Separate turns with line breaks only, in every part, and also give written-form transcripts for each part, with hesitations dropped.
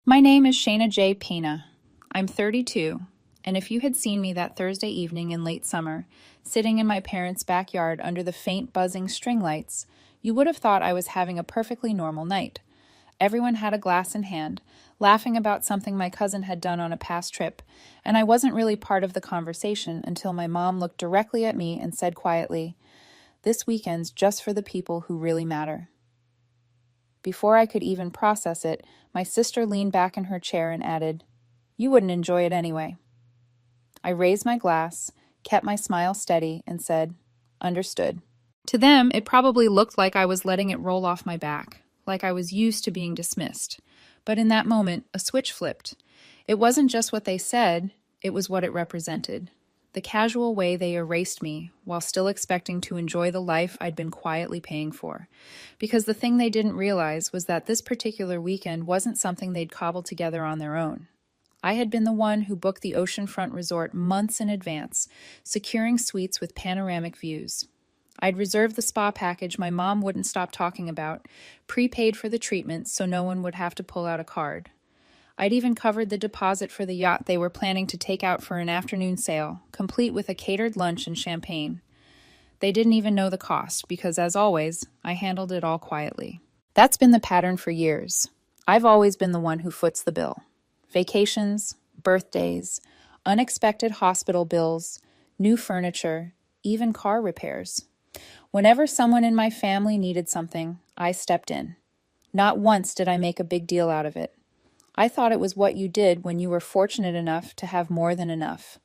My name is Shayna J. Pena. I'm 32, and if you had seen me that Thursday evening in late summer, sitting in my parents' backyard under the faint buzzing string lights, you would have thought I was having a perfectly normal night. Everyone had a glass in hand, laughing about something my cousin had done on a past trip, and I wasn't really part of the conversation until my mom looked directly at me and said quietly, "This weekend's just for the people who really matter." Before I could even process it, my sister leaned back in her chair and added, "You wouldn't enjoy it anyway." I raised my glass, kept my smile steady, and said, "Understood." To them, it probably looked like I was letting it roll off my back, like I was used to being dismissed. But in that moment, a switch flipped. It wasn't just what they said, it was what it represented. The casual way they erased me while still expecting to enjoy the life I'd been quietly paying for. Because the thing they didn't realize was that this particular weekend wasn't something they'd cobbled together on their own. I had been the one who booked the oceanfront resort months in advance, securing suites with panoramic views. I'd reserved the spa package my mom wouldn't stop talking about, prepaid for the treatments so no one would have to pull out a card. I'd even covered the deposit for the yacht they were planning to take out for an afternoon sail, complete with a catered lunch and champagne. They didn't even know the cost because, as always, I handled it all quietly. That's been the pattern for years. I've always been the one who foots the bill. Vacations, birthdays, unexpected hospital bills, new furniture, even car repairs. Whenever someone in my family needed something, I stepped in. Not once did I make a big deal out of it. I thought it was what you did when you were fortunate enough to have more than enough.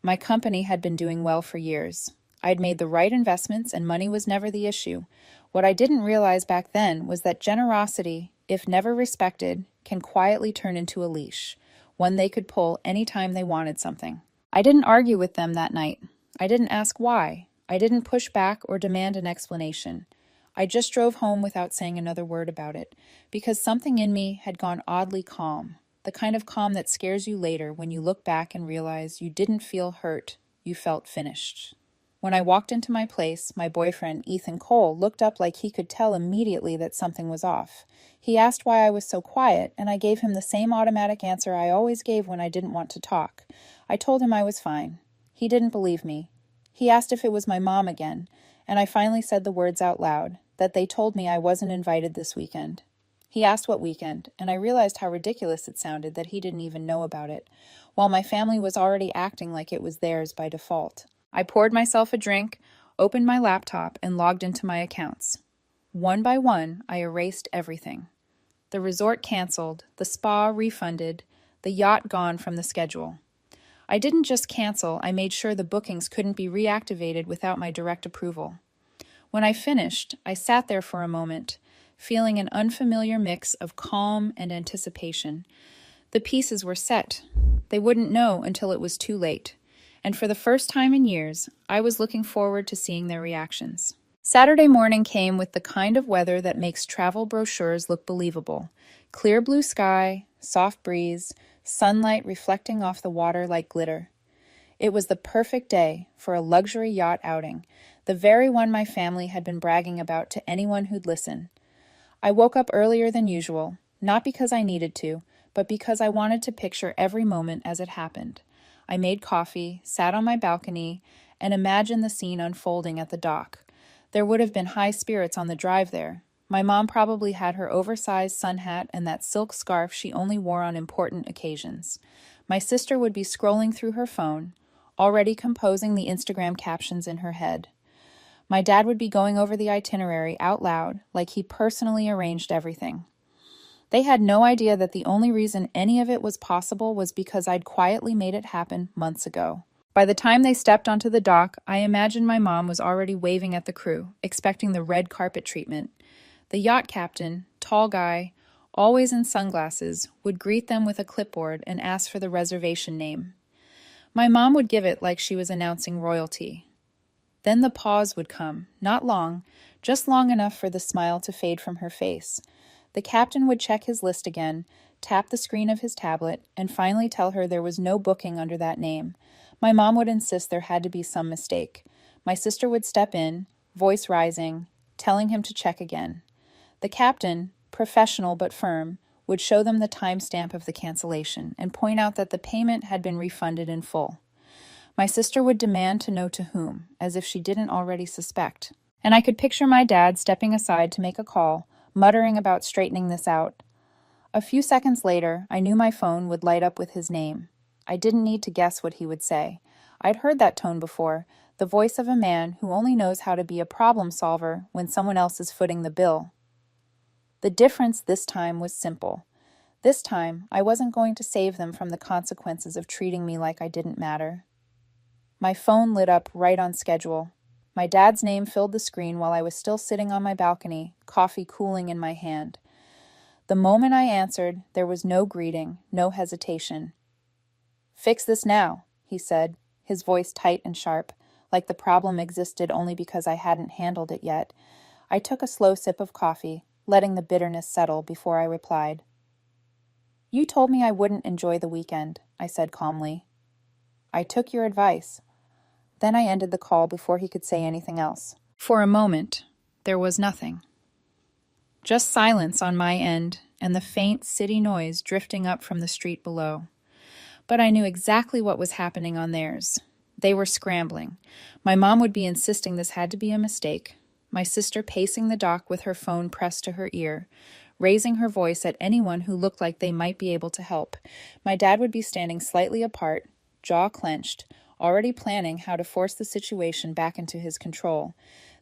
My company had been doing well for years. I'd made the right investments and money was never the issue. What I didn't realize back then was that generosity, if never respected, can quietly turn into a leash, one they could pull any time they wanted something. I didn't argue with them that night. I didn't ask why. I didn't push back or demand an explanation. I just drove home without saying another word about it, because something in me had gone oddly calm, the kind of calm that scares you later when you look back and realize you didn't feel hurt, you felt finished. When I walked into my place, my boyfriend, Ethan Cole, looked up like he could tell immediately that something was off. He asked why I was so quiet, and I gave him the same automatic answer I always gave when I didn't want to talk. I told him I was fine. He didn't believe me. He asked if it was my mom again, and I finally said the words out loud, that they told me I wasn't invited this weekend. He asked what weekend, and I realized how ridiculous it sounded that he didn't even know about it, while my family was already acting like it was theirs by default. I poured myself a drink, opened my laptop, and logged into my accounts. One by one, I erased everything. The resort canceled, the spa refunded, the yacht gone from the schedule. I didn't just cancel, I made sure the bookings couldn't be reactivated without my direct approval. When I finished, I sat there for a moment, feeling an unfamiliar mix of calm and anticipation. The pieces were set. They wouldn't know until it was too late. And for the first time in years, I was looking forward to seeing their reactions. Saturday morning came with the kind of weather that makes travel brochures look believable. Clear blue sky, soft breeze, sunlight reflecting off the water like glitter. It was the perfect day for a luxury yacht outing, the very one my family had been bragging about to anyone who'd listen. I woke up earlier than usual, not because I needed to, but because I wanted to picture every moment as it happened. I made coffee, sat on my balcony, and imagined the scene unfolding at the dock. There would have been high spirits on the drive there. My mom probably had her oversized sun hat and that silk scarf she only wore on important occasions. My sister would be scrolling through her phone, already composing the Instagram captions in her head. My dad would be going over the itinerary out loud, like he personally arranged everything. They had no idea that the only reason any of it was possible was because I'd quietly made it happen months ago. By the time they stepped onto the dock, I imagined my mom was already waving at the crew, expecting the red carpet treatment. The yacht captain, tall guy, always in sunglasses, would greet them with a clipboard and ask for the reservation name. My mom would give it like she was announcing royalty. Then the pause would come, not long, just long enough for the smile to fade from her face. The captain would check his list again, tap the screen of his tablet, and finally tell her there was no booking under that name. My mom would insist there had to be some mistake. My sister would step in, voice rising, telling him to check again. The captain, professional but firm, would show them the timestamp of the cancellation and point out that the payment had been refunded in full. My sister would demand to know to whom, as if she didn't already suspect. And I could picture my dad stepping aside to make a call, muttering about straightening this out. A few seconds later, I knew my phone would light up with his name. I didn't need to guess what he would say. I'd heard that tone before, the voice of a man who only knows how to be a problem solver when someone else is footing the bill. The difference this time was simple. This time, I wasn't going to save them from the consequences of treating me like I didn't matter. My phone lit up right on schedule. My dad's name filled the screen while I was still sitting on my balcony, coffee cooling in my hand. The moment I answered, there was no greeting, no hesitation. "Fix this now," he said, his voice tight and sharp, like the problem existed only because I hadn't handled it yet. I took a slow sip of coffee, letting the bitterness settle before I replied. "You told me I wouldn't enjoy the weekend," I said calmly. "I took your advice." Then I ended the call before he could say anything else. For a moment, there was nothing. Just silence on my end and the faint city noise drifting up from the street below. But I knew exactly what was happening on theirs. They were scrambling. My mom would be insisting this had to be a mistake. My sister pacing the dock with her phone pressed to her ear, raising her voice at anyone who looked like they might be able to help. My dad would be standing slightly apart, jaw clenched, already planning how to force the situation back into his control.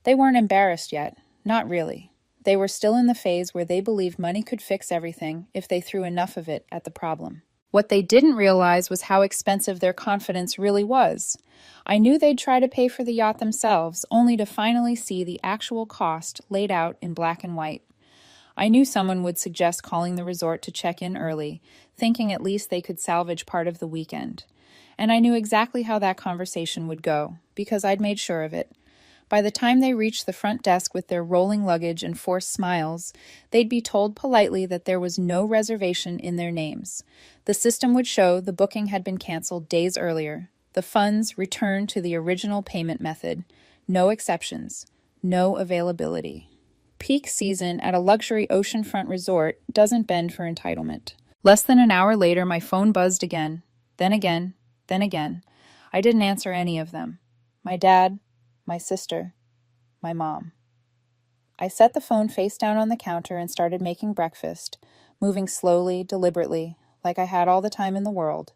They weren't embarrassed yet. Not really. They were still in the phase where they believed money could fix everything if they threw enough of it at the problem. What they didn't realize was how expensive their confidence really was. I knew they'd try to pay for the yacht themselves, only to finally see the actual cost laid out in black and white. I knew someone would suggest calling the resort to check in early, thinking at least they could salvage part of the weekend. And I knew exactly how that conversation would go, because I'd made sure of it. By the time they reached the front desk with their rolling luggage and forced smiles, they'd be told politely that there was no reservation in their names. The system would show the booking had been canceled days earlier. The funds returned to the original payment method. No exceptions. No availability. Peak season at a luxury oceanfront resort doesn't bend for entitlement. Less than an hour later, my phone buzzed again. Then again. Then again. I didn't answer any of them. My dad, my sister, my mom. I set the phone face down on the counter and started making breakfast, moving slowly, deliberately, like I had all the time in the world.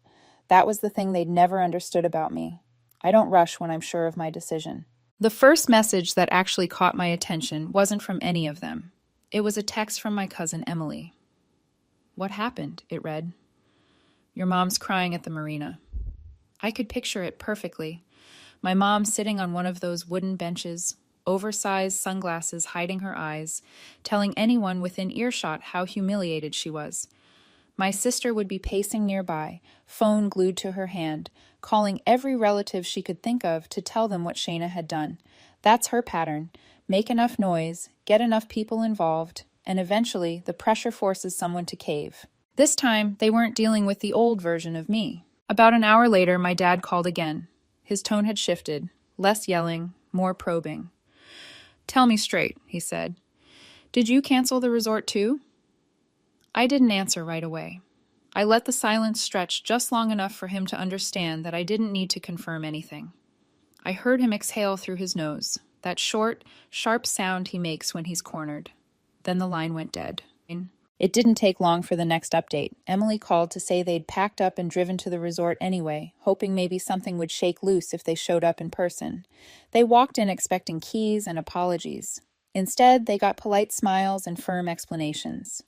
That was the thing they'd never understood about me. I don't rush when I'm sure of my decision. The first message that actually caught my attention wasn't from any of them. It was a text from my cousin Emily. "What happened?" it read. "Your mom's crying at the marina." I could picture it perfectly. My mom sitting on one of those wooden benches, oversized sunglasses hiding her eyes, telling anyone within earshot how humiliated she was. My sister would be pacing nearby, phone glued to her hand, calling every relative she could think of to tell them what Shayna had done. That's her pattern. Make enough noise, get enough people involved, and eventually the pressure forces someone to cave. This time, they weren't dealing with the old version of me. About an hour later, my dad called again. His tone had shifted, less yelling, more probing. "Tell me straight," he said. "Did you cancel the resort too?" I didn't answer right away. I let the silence stretch just long enough for him to understand that I didn't need to confirm anything. I heard him exhale through his nose, that short, sharp sound he makes when he's cornered. Then the line went dead. It didn't take long for the next update. Emily called to say they'd packed up and driven to the resort anyway, hoping maybe something would shake loose if they showed up in person. They walked in expecting keys and apologies. Instead, they got polite smiles and firm explanations.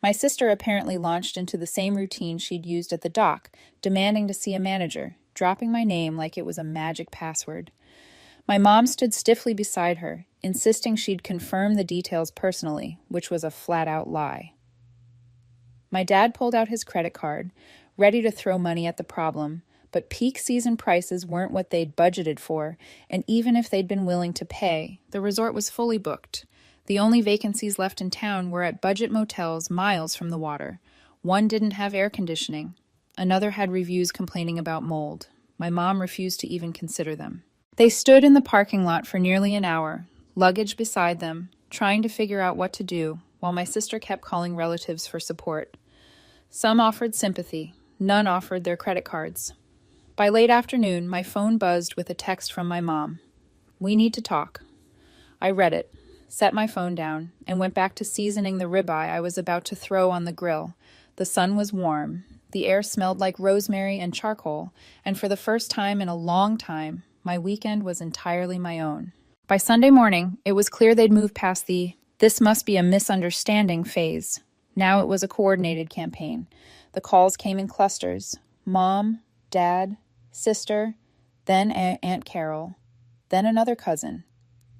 My sister apparently launched into the same routine she'd used at the dock, demanding to see a manager, dropping my name like it was a magic password. My mom stood stiffly beside her, insisting she'd confirm the details personally, which was a flat-out lie. My dad pulled out his credit card, ready to throw money at the problem, but peak season prices weren't what they'd budgeted for, and even if they'd been willing to pay, the resort was fully booked. The only vacancies left in town were at budget motels miles from the water. One didn't have air conditioning. Another had reviews complaining about mold. My mom refused to even consider them. They stood in the parking lot for nearly an hour, luggage beside them, trying to figure out what to do, while my sister kept calling relatives for support. Some offered sympathy. None offered their credit cards. By late afternoon, my phone buzzed with a text from my mom. "We need to talk." I read it, set my phone down, and went back to seasoning the ribeye I was about to throw on the grill. The sun was warm. The air smelled like rosemary and charcoal, and for the first time in a long time, my weekend was entirely my own. By Sunday morning, it was clear they'd moved past the "this must be a misunderstanding" phase. Now it was a coordinated campaign. The calls came in clusters. Mom, Dad, sister, then Aunt Carol, then another cousin.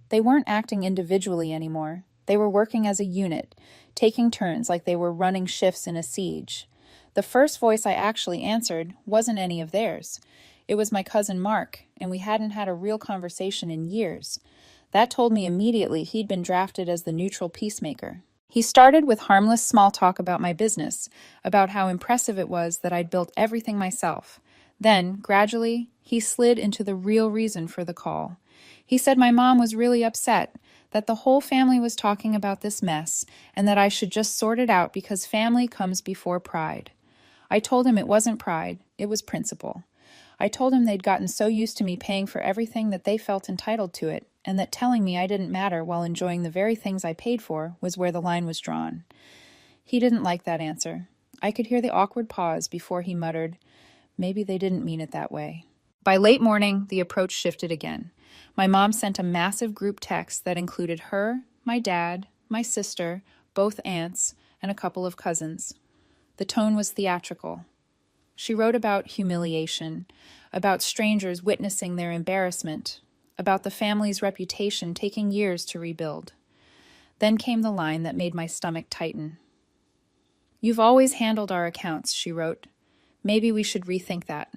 They weren't acting individually anymore. They were working as a unit, taking turns like they were running shifts in a siege. The first voice I actually answered wasn't any of theirs. It was my cousin Mark, and we hadn't had a real conversation in years. That told me immediately he'd been drafted as the neutral peacemaker. He started with harmless small talk about my business, about how impressive it was that I'd built everything myself. Then, gradually, he slid into the real reason for the call. He said my mom was really upset, that the whole family was talking about this mess, and that I should just sort it out because family comes before pride. I told him it wasn't pride, it was principle. I told him they'd gotten so used to me paying for everything that they felt entitled to it, and that telling me I didn't matter while enjoying the very things I paid for was where the line was drawn. He didn't like that answer. I could hear the awkward pause before he muttered, "Maybe they didn't mean it that way." By late morning, the approach shifted again. My mom sent a massive group text that included her, my dad, my sister, both aunts, and a couple of cousins. The tone was theatrical. She wrote about humiliation, about strangers witnessing their embarrassment, about the family's reputation taking years to rebuild. Then came the line that made my stomach tighten. "You've always handled our accounts," she wrote. "Maybe we should rethink that."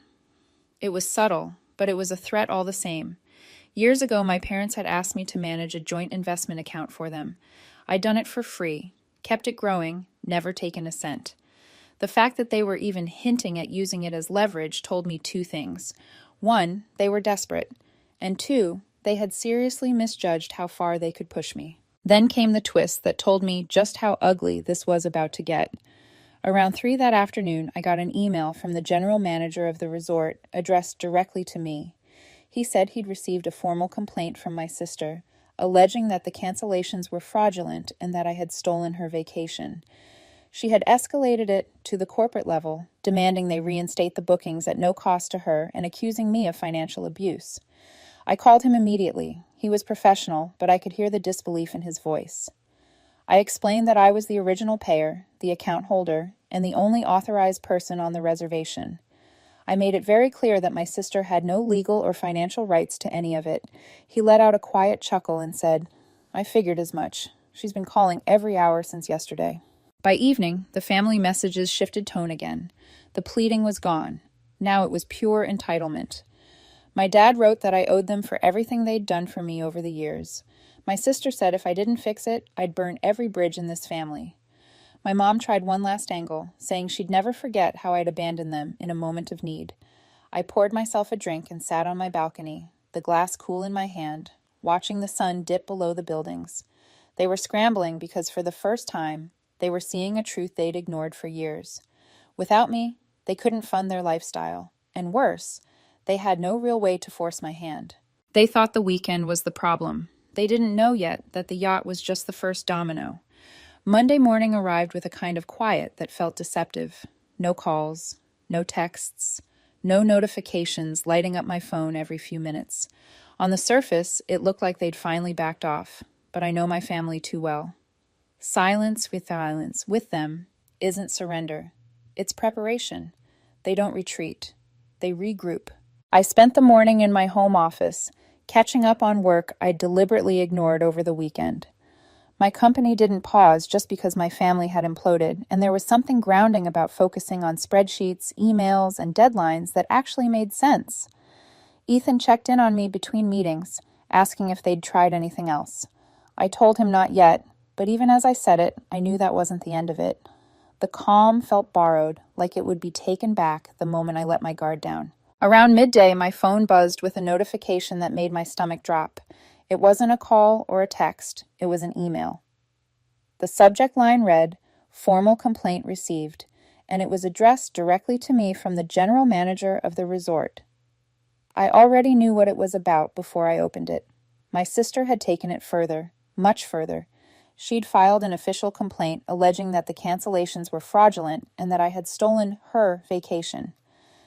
It was subtle, but it was a threat all the same. Years ago, my parents had asked me to manage a joint investment account for them. I'd done it for free, kept it growing, never taken a cent. The fact that they were even hinting at using it as leverage told me two things. One, they were desperate, and two, they had seriously misjudged how far they could push me. Then came the twist that told me just how ugly this was about to get. Around 3 that afternoon, I got an email from the general manager of the resort addressed directly to me. He said he'd received a formal complaint from my sister, alleging that the cancellations were fraudulent and that I had stolen her vacation. She had escalated it to the corporate level, demanding they reinstate the bookings at no cost to her and accusing me of financial abuse. I called him immediately. He was professional, but I could hear the disbelief in his voice. I explained that I was the original payer, the account holder, and the only authorized person on the reservation. I made it very clear that my sister had no legal or financial rights to any of it. He let out a quiet chuckle and said, "I figured as much. She's been calling every hour since yesterday." By evening, the family messages shifted tone again. The pleading was gone. Now it was pure entitlement. My dad wrote that I owed them for everything they'd done for me over the years. My sister said if I didn't fix it, I'd burn every bridge in this family. My mom tried one last angle, saying she'd never forget how I'd abandoned them in a moment of need. I poured myself a drink and sat on my balcony, the glass cool in my hand, watching the sun dip below the buildings. They were scrambling because for the first time, they were seeing a truth they'd ignored for years. Without me, they couldn't fund their lifestyle. And worse, they had no real way to force my hand. They thought the weekend was the problem. They didn't know yet that the yacht was just the first domino. Monday morning arrived with a kind of quiet that felt deceptive. No calls, no texts, no notifications lighting up my phone every few minutes. On the surface, it looked like they'd finally backed off, but I know my family too well. Silence with them isn't surrender. It's preparation. They don't retreat. They regroup. I spent the morning in my home office, catching up on work I deliberately ignored over the weekend. My company didn't pause just because my family had imploded, and there was something grounding about focusing on spreadsheets, emails, and deadlines that actually made sense. Ethan checked in on me between meetings, asking if they'd tried anything else. I told him not yet, but even as I said it, I knew that wasn't the end of it. The calm felt borrowed, like it would be taken back the moment I let my guard down. Around midday, my phone buzzed with a notification that made my stomach drop. It wasn't a call or a text, it was an email. The subject line read, "Formal complaint received," and it was addressed directly to me from the general manager of the resort. I already knew what it was about before I opened it. My sister had taken it further, much further. She'd filed an official complaint alleging that the cancellations were fraudulent and that I had stolen her vacation.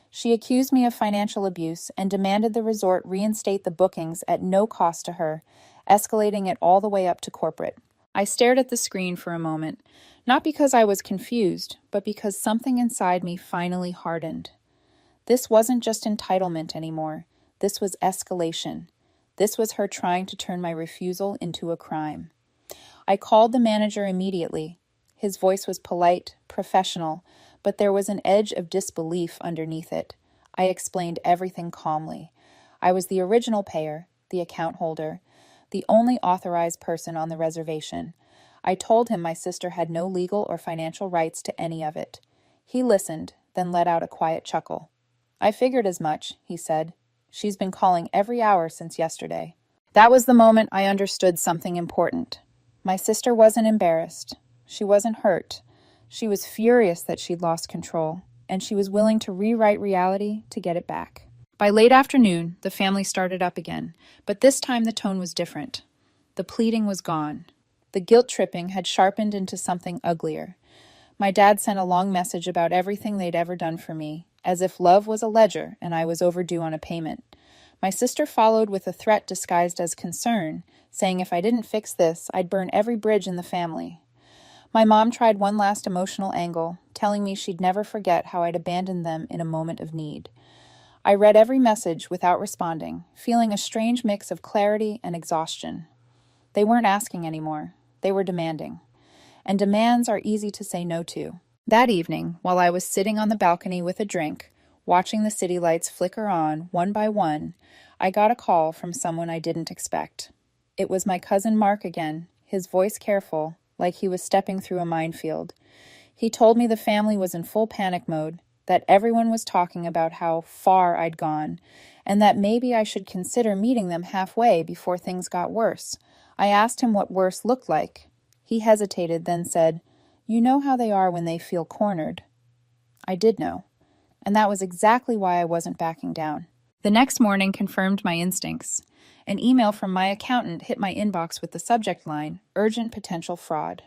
She accused me of financial abuse and demanded the resort reinstate the bookings at no cost to her, escalating it all the way up to corporate. I stared at the screen for a moment, not because I was confused, but because something inside me finally hardened. This wasn't just entitlement anymore. This was escalation. This was her trying to turn my refusal into a crime. I called the manager immediately. His voice was polite, professional, but there was an edge of disbelief underneath it. I explained everything calmly. I was the original payer, the account holder, the only authorized person on the reservation. I told him my sister had no legal or financial rights to any of it. He listened, then let out a quiet chuckle. "I figured as much," he said. "She's been calling every hour since yesterday." That was the moment I understood something important. My sister wasn't embarrassed. She wasn't hurt. She was furious that she'd lost control, and she was willing to rewrite reality to get it back. By late afternoon, the family started up again, but this time the tone was different. The pleading was gone. The guilt-tripping had sharpened into something uglier. My dad sent a long message about everything they'd ever done for me, as if love was a ledger and I was overdue on a payment. My sister followed with a threat disguised as concern, saying if I didn't fix this, I'd burn every bridge in the family. My mom tried one last emotional angle, telling me she'd never forget how I'd abandoned them in a moment of need. I read every message without responding, feeling a strange mix of clarity and exhaustion. They weren't asking anymore. They were demanding. And demands are easy to say no to. That evening, while I was sitting on the balcony with a drink, watching the city lights flicker on one by one, I got a call from someone I didn't expect. It was my cousin Mark again, his voice careful, like he was stepping through a minefield. He told me the family was in full panic mode, that everyone was talking about how far I'd gone, and that maybe I should consider meeting them halfway before things got worse. I asked him what worse looked like. He hesitated, then said, "You know how they are when they feel cornered." I did know, and that was exactly why I wasn't backing down. The next morning confirmed my instincts. An email from my accountant hit my inbox with the subject line, "Urgent Potential Fraud."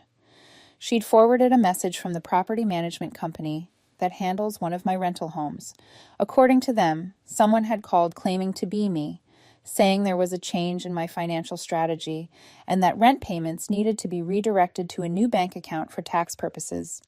She'd forwarded a message from the property management company that handles one of my rental homes. According to them, someone had called claiming to be me, saying there was a change in my financial strategy and that rent payments needed to be redirected to a new bank account for tax purposes.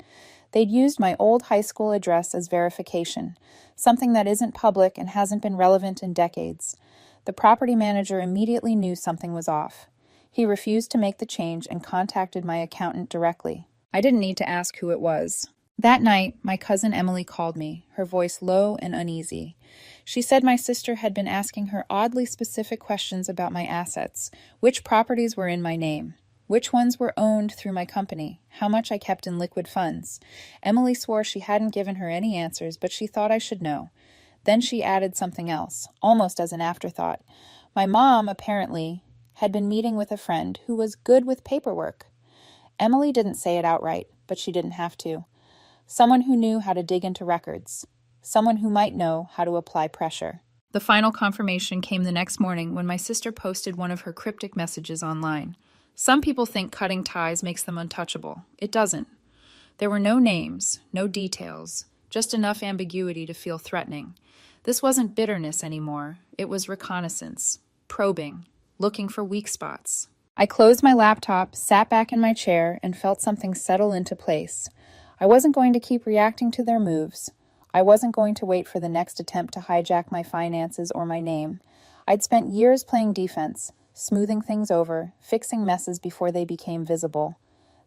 They'd used my old high school address as verification, something that isn't public and hasn't been relevant in decades. The property manager immediately knew something was off. He refused to make the change and contacted my accountant directly. I didn't need to ask who it was. That night, my cousin Emily called me, her voice low and uneasy. She said my sister had been asking her oddly specific questions about my assets, which properties were in my name, which ones were owned through my company, how much I kept in liquid funds. Emily swore she hadn't given her any answers, but she thought I should know. Then she added something else, almost as an afterthought. My mom, apparently, had been meeting with a friend who was good with paperwork. Emily didn't say it outright, but she didn't have to. Someone who knew how to dig into records. Someone who might know how to apply pressure. The final confirmation came the next morning when my sister posted one of her cryptic messages online. Some people think cutting ties makes them untouchable. It doesn't. There were no names, no details, just enough ambiguity to feel threatening. This wasn't bitterness anymore. It was reconnaissance, probing, looking for weak spots. I closed my laptop, sat back in my chair, and felt something settle into place. I wasn't going to keep reacting to their moves. I wasn't going to wait for the next attempt to hijack my finances or my name. I'd spent years playing defense, smoothing things over, fixing messes before they became visible.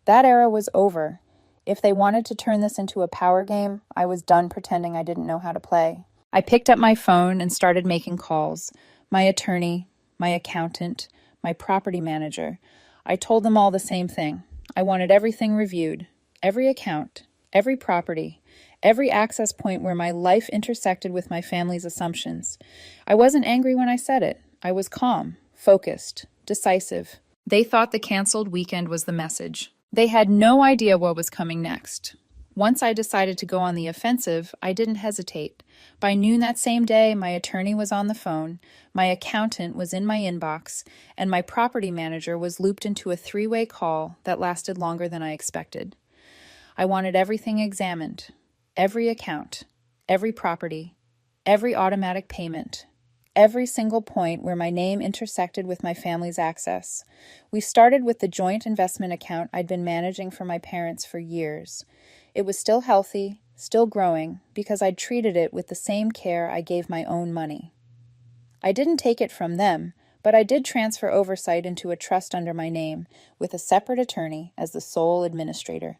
That era was over. If they wanted to turn this into a power game, I was done pretending I didn't know how to play. I picked up my phone and started making calls. My attorney, my accountant, my property manager. I told them all the same thing. I wanted everything reviewed. Every account, every property, every access point where my life intersected with my family's assumptions. I wasn't angry when I said it. I was calm, focused, decisive. They thought the canceled weekend was the message. They had no idea what was coming next. Once I decided to go on the offensive, I didn't hesitate. By noon that same day, my attorney was on the phone, my accountant was in my inbox, and my property manager was looped into a three-way call that lasted longer than I expected. I wanted everything examined, every account, every property, every automatic payment, every single point where my name intersected with my family's access. We started with the joint investment account I'd been managing for my parents for years. It was still healthy, still growing, because I'd treated it with the same care I gave my own money. I didn't take it from them, but I did transfer oversight into a trust under my name, with a separate attorney as the sole administrator.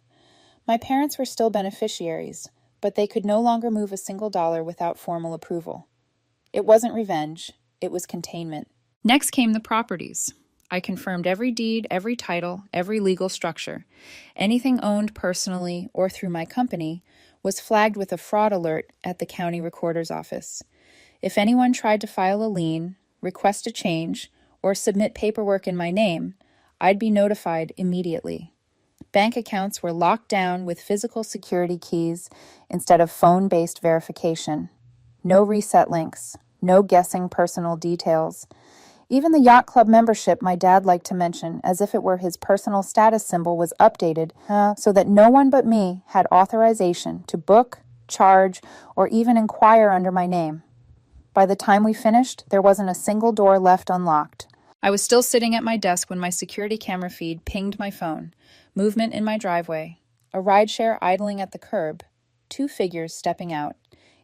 My parents were still beneficiaries, but they could no longer move a single dollar without formal approval. It wasn't revenge, it was containment. Next came the properties. I confirmed every deed, every title, every legal structure. Anything owned personally or through my company was flagged with a fraud alert at the county recorder's office. If anyone tried to file a lien, request a change, or submit paperwork in my name, I'd be notified immediately. Bank accounts were locked down with physical security keys instead of phone-based verification. No reset links, no guessing personal details. Even the yacht club membership my dad liked to mention as if it were his personal status symbol was updated so that no one but me had authorization to book, charge, or even inquire under my name. By the time we finished, there wasn't a single door left unlocked. I was still sitting at my desk when my security camera feed pinged my phone. Movement in my driveway, a rideshare idling at the curb, two figures stepping out.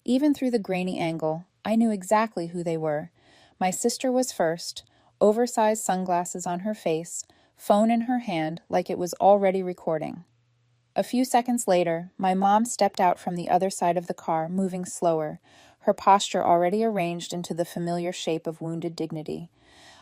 Even through the grainy angle, I knew exactly who they were. My sister was first, oversized sunglasses on her face, phone in her hand like it was already recording. A few seconds later, my mom stepped out from the other side of the car, moving slower, her posture already arranged into the familiar shape of wounded dignity.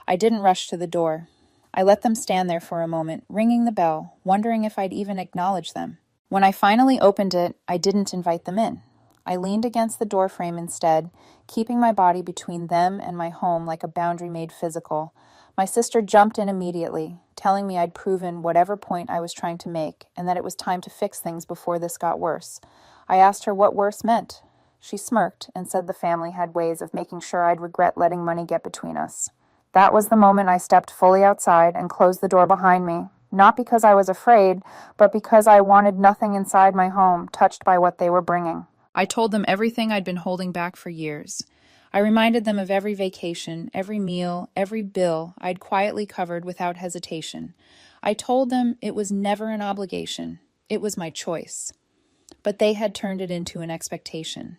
I didn't rush to the door. I let them stand there for a moment, ringing the bell, wondering if I'd even acknowledge them. When I finally opened it, I didn't invite them in. I leaned against the doorframe instead, keeping my body between them and my home like a boundary made physical. My sister jumped in immediately, telling me I'd proven whatever point I was trying to make, and that it was time to fix things before this got worse. I asked her what worse meant. She smirked and said the family had ways of making sure I'd regret letting money get between us. That was the moment I stepped fully outside and closed the door behind me, not because I was afraid, but because I wanted nothing inside my home touched by what they were bringing. I told them everything I'd been holding back for years. I reminded them of every vacation, every meal, every bill I'd quietly covered without hesitation. I told them it was never an obligation. It was my choice. But they had turned it into an expectation.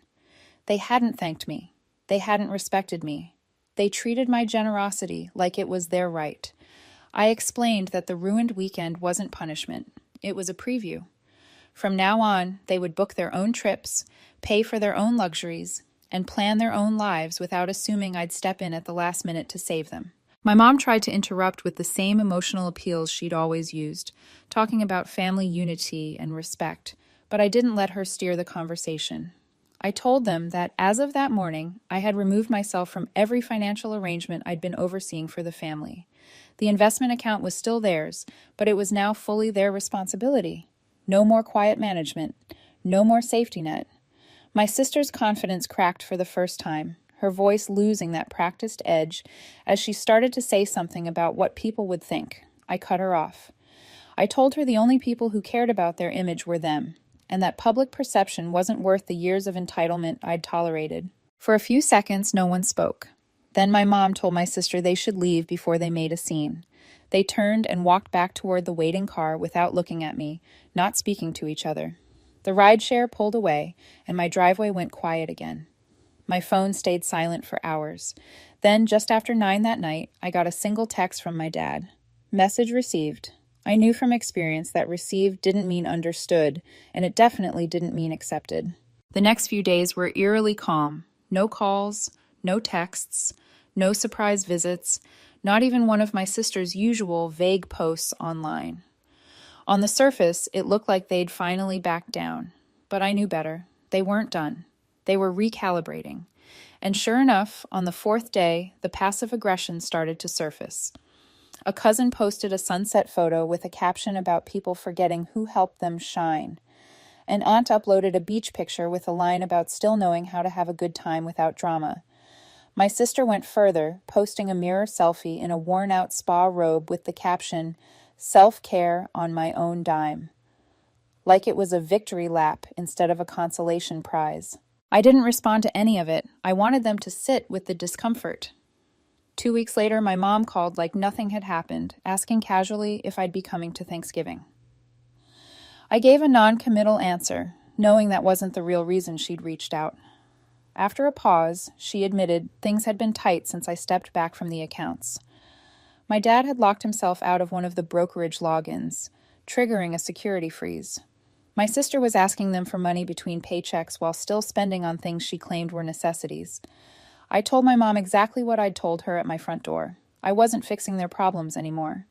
They hadn't thanked me. They hadn't respected me. They treated my generosity like it was their right. I explained that the ruined weekend wasn't punishment. It was a preview. From now on, they would book their own trips, pay for their own luxuries, and plan their own lives without assuming I'd step in at the last minute to save them. My mom tried to interrupt with the same emotional appeals she'd always used, talking about family unity and respect, but I didn't let her steer the conversation. I told them that as of that morning, I had removed myself from every financial arrangement I'd been overseeing for the family. The investment account was still theirs, but it was now fully their responsibility. No more quiet management. No more safety net. My sister's confidence cracked for the first time, her voice losing that practiced edge as she started to say something about what people would think. I cut her off. I told her the only people who cared about their image were them, and that public perception wasn't worth the years of entitlement I'd tolerated. For a few seconds, no one spoke. Then my mom told my sister they should leave before they made a scene. They turned and walked back toward the waiting car without looking at me, not speaking to each other. The rideshare pulled away, and my driveway went quiet again. My phone stayed silent for hours. Then, just after 9 that night, I got a single text from my dad. Message received. I knew from experience that received didn't mean understood, and it definitely didn't mean accepted. The next few days were eerily calm. No calls, no texts, no surprise visits, not even one of my sister's usual vague posts online. On the surface, it looked like they'd finally backed down, but I knew better. They weren't done. They were recalibrating. And sure enough, on the 4th day, the passive aggression started to surface. A cousin posted a sunset photo with a caption about people forgetting who helped them shine. An aunt uploaded a beach picture with a line about still knowing how to have a good time without drama. My sister went further, posting a mirror selfie in a worn-out spa robe with the caption, "Self-care on my own dime," like it was a victory lap instead of a consolation prize. I didn't respond to any of it. I wanted them to sit with the discomfort. 2 weeks later, my mom called like nothing had happened, asking casually if I'd be coming to Thanksgiving. I gave a non-committal answer, knowing that wasn't the real reason she'd reached out. After a pause, she admitted things had been tight since I stepped back from the accounts. My dad had locked himself out of one of the brokerage logins, triggering a security freeze. My sister was asking them for money between paychecks while still spending on things she claimed were necessities. I told my mom exactly what I'd told her at my front door. I wasn't fixing their problems anymore.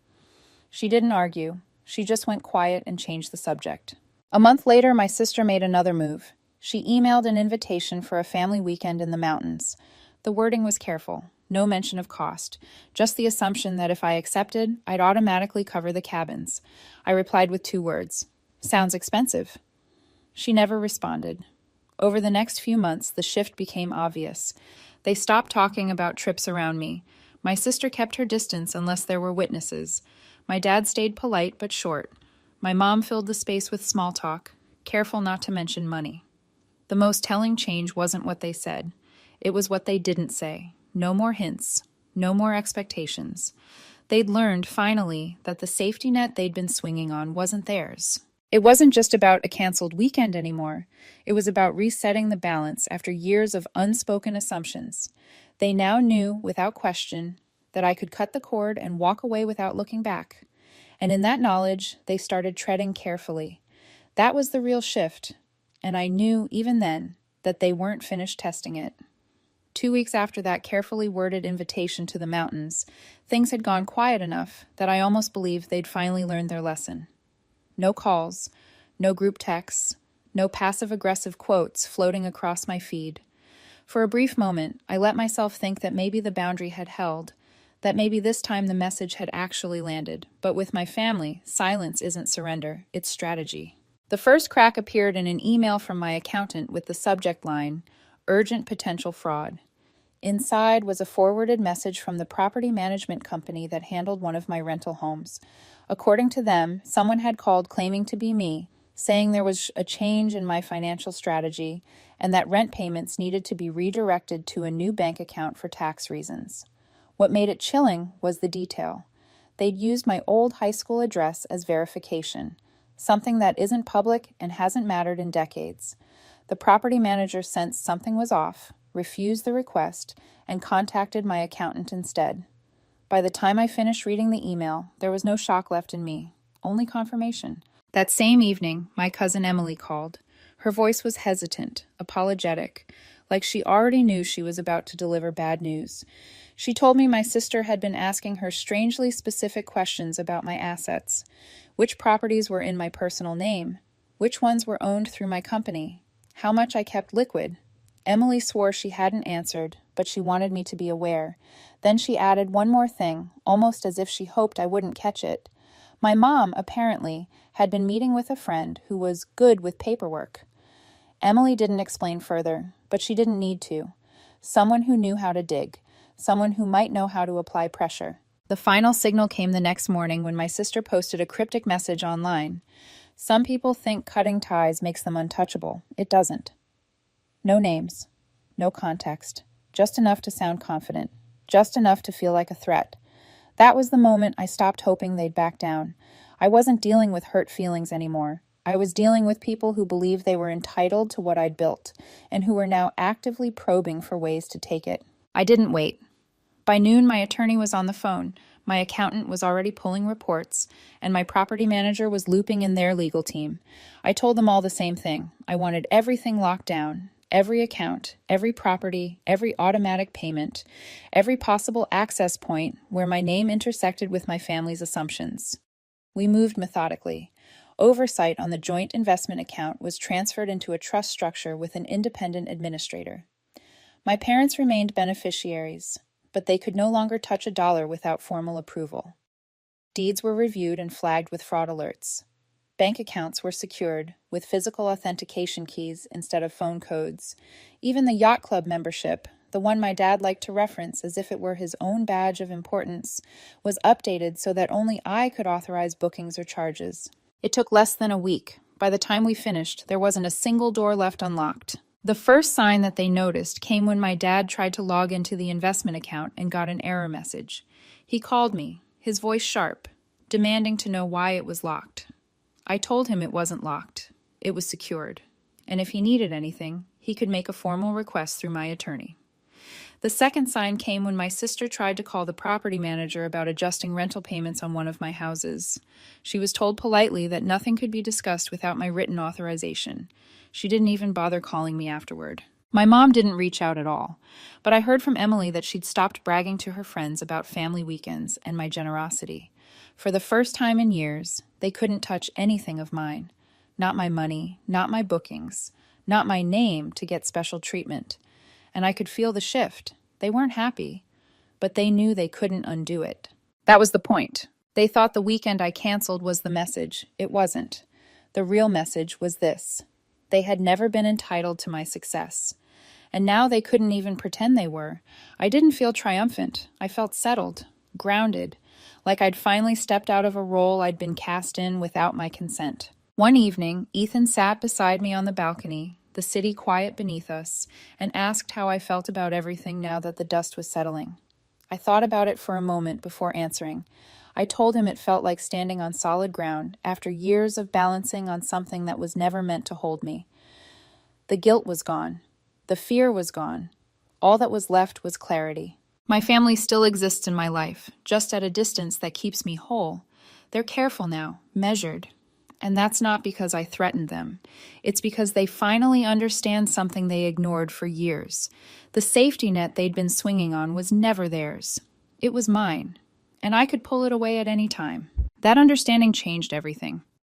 She didn't argue. She just went quiet and changed the subject. A month later, my sister made another move. She emailed an invitation for a family weekend in the mountains. The wording was careful. No mention of cost, just the assumption that if I accepted, I'd automatically cover the cabins. I replied with 2 words. "Sounds expensive." She never responded. Over the next few months, the shift became obvious. They stopped talking about trips around me. My sister kept her distance unless there were witnesses. My dad stayed polite but short. My mom filled the space with small talk, careful not to mention money. The most telling change wasn't what they said. It was what they didn't say. No more hints. No more expectations. They'd learned, finally, that the safety net they'd been swinging on wasn't theirs. It wasn't just about a canceled weekend anymore. It was about resetting the balance after years of unspoken assumptions. They now knew, without question, that I could cut the cord and walk away without looking back. And in that knowledge, they started treading carefully. That was the real shift, and I knew, even then, that they weren't finished testing it. 2 weeks after that carefully worded invitation to the mountains, things had gone quiet enough that I almost believed they'd finally learned their lesson. No calls, no group texts, no passive-aggressive quotes floating across my feed. For a brief moment, I let myself think that maybe the boundary had held, that maybe this time the message had actually landed. But with my family, silence isn't surrender, it's strategy. The first crack appeared in an email from my accountant with the subject line, "Urgent Potential Fraud." Inside was a forwarded message from the property management company that handled one of my rental homes. According to them, someone had called claiming to be me, saying there was a change in my financial strategy and that rent payments needed to be redirected to a new bank account for tax reasons. What made it chilling was the detail. They'd used my old high school address as verification, something that isn't public and hasn't mattered in decades. The property manager sensed something was off, refused the request, and contacted my accountant instead. By the time I finished reading the email, there was no shock left in me, only confirmation. That same evening, my cousin Emily called. Her voice was hesitant, apologetic, like she already knew she was about to deliver bad news. She told me my sister had been asking her strangely specific questions about my assets. Which properties were in my personal name? Which ones were owned through my company? How much I kept liquid? Emily swore she hadn't answered, but she wanted me to be aware. Then she added one more thing, almost as if she hoped I wouldn't catch it. My mom, apparently, had been meeting with a friend who was good with paperwork. Emily didn't explain further, but she didn't need to. Someone who knew how to dig, someone who might know how to apply pressure. The final signal came the next morning when my sister posted a cryptic message online. Some people think cutting ties makes them untouchable. It doesn't. No names, no context, just enough to sound confident, just enough to feel like a threat. That was the moment I stopped hoping they'd back down. I wasn't dealing with hurt feelings anymore. I was dealing with people who believed they were entitled to what I'd built, and who were now actively probing for ways to take it. I didn't wait. By noon, my attorney was on the phone, my accountant was already pulling reports, and my property manager was looping in their legal team. I told them all the same thing. I wanted everything locked down. Every account, every property, every automatic payment, every possible access point where my name intersected with my family's assumptions. We moved methodically. Oversight on the joint investment account was transferred into a trust structure with an independent administrator. My parents remained beneficiaries, but they could no longer touch a dollar without formal approval. Deeds were reviewed and flagged with fraud alerts. Bank accounts were secured with physical authentication keys instead of phone codes. Even the yacht club membership, the one my dad liked to reference as if it were his own badge of importance, was updated so that only I could authorize bookings or charges. It took less than a week. By the time we finished, there wasn't a single door left unlocked. The first sign that they noticed came when my dad tried to log into the investment account and got an error message. He called me, his voice sharp, demanding to know why it was locked. I told him it wasn't locked. It was secured. And if he needed anything, he could make a formal request through my attorney. The second sign came when my sister tried to call the property manager about adjusting rental payments on one of my houses. She was told politely that nothing could be discussed without my written authorization. She didn't even bother calling me afterward. My mom didn't reach out at all, but I heard from Emily that she'd stopped bragging to her friends about family weekends and my generosity. For the first time in years, they couldn't touch anything of mine. Not my money, not my bookings, not my name to get special treatment. And I could feel the shift. They weren't happy, but they knew they couldn't undo it. That was the point. They thought the weekend I canceled was the message. It wasn't. The real message was this. They had never been entitled to my success. And now they couldn't even pretend they were. I didn't feel triumphant. I felt settled, grounded, like I'd finally stepped out of a role I'd been cast in without my consent. One evening, Ethan sat beside me on the balcony, the city quiet beneath us, and asked how I felt about everything now that the dust was settling. I thought about it for a moment before answering. I told him it felt like standing on solid ground after years of balancing on something that was never meant to hold me. The guilt was gone. The fear was gone. All that was left was clarity. My family still exists in my life, just at a distance that keeps me whole. They're careful now, measured. And that's not because I threatened them. It's because they finally understand something they ignored for years. The safety net they'd been swinging on was never theirs. It was mine, and I could pull it away at any time. That understanding changed everything.